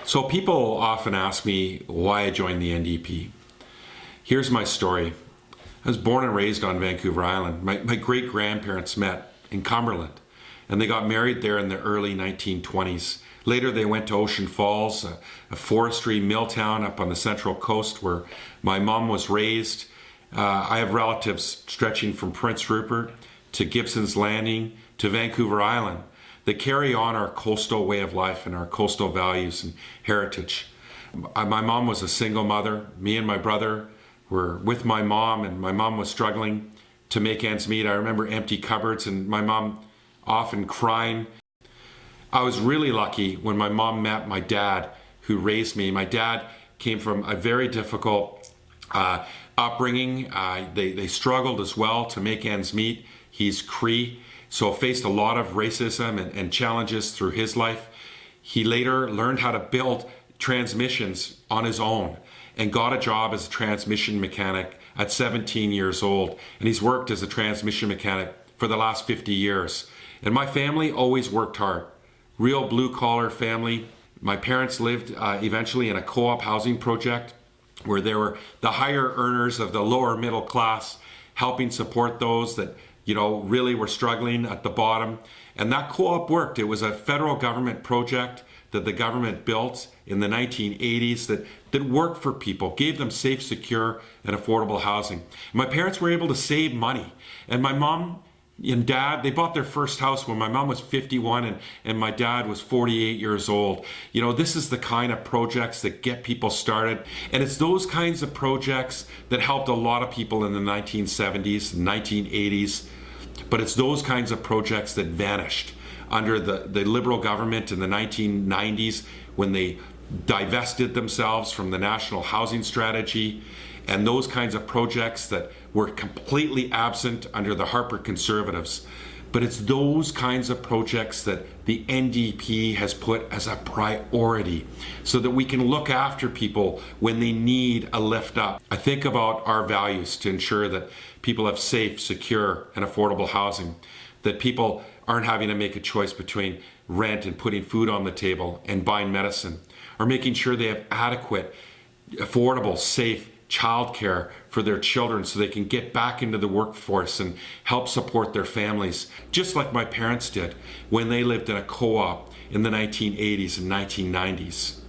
So people often ask me why I joined the NDP. Here's my story. I was born and raised on Vancouver Island. My great-grandparents met in Cumberland, and they got married there in the early 1920s. Later they went to Ocean Falls, a forestry mill town up on the Central Coast where my mom was raised. I have relatives stretching from Prince Rupert to Gibson's Landing to Vancouver Island that carry on our coastal way of life and our coastal values and heritage. My mom was a single mother. Me and my brother were with my mom, and my mom was struggling to make ends meet. I remember empty cupboards and my mom often crying. I was really lucky when my mom met my dad, who raised me. My dad came from a very difficult upbringing. They struggled as well to make ends meet. He's Cree, so faced a lot of racism and challenges through his life. He later learned how to build transmissions on his own and got a job as a transmission mechanic at 17 years old. And he's worked as a transmission mechanic for the last 50 years. And my family always worked hard. Real blue-collar family. My parents lived eventually in a co-op housing project where they were the higher earners of the lower middle class, helping support those that really were struggling at the bottom. And that co-op worked. It was a federal government project that the government built in the 1980s that worked for people, gave them safe, secure, and affordable housing. My parents were able to save money. And my mom and dad, they bought their first house when my mom was 51 and my dad was 48 years old. This is the kind of projects that get people started. And it's those kinds of projects that helped a lot of people in the 1970s, 1980s. But it's those kinds of projects that vanished under the Liberal government in the 1990s when they divested themselves from the National Housing Strategy, and those kinds of projects that were completely absent under the Harper Conservatives. But it's those kinds of projects that the NDP has put as a priority so that we can look after people when they need a lift up. I think about our values to ensure that people have safe, secure, and affordable housing, that people aren't having to make a choice between rent and putting food on the table and buying medicine, or making sure they have adequate, affordable, safe childcare for their children so they can get back into the workforce and help support their families, just like my parents did when they lived in a co-op in the 1980s and 1990s.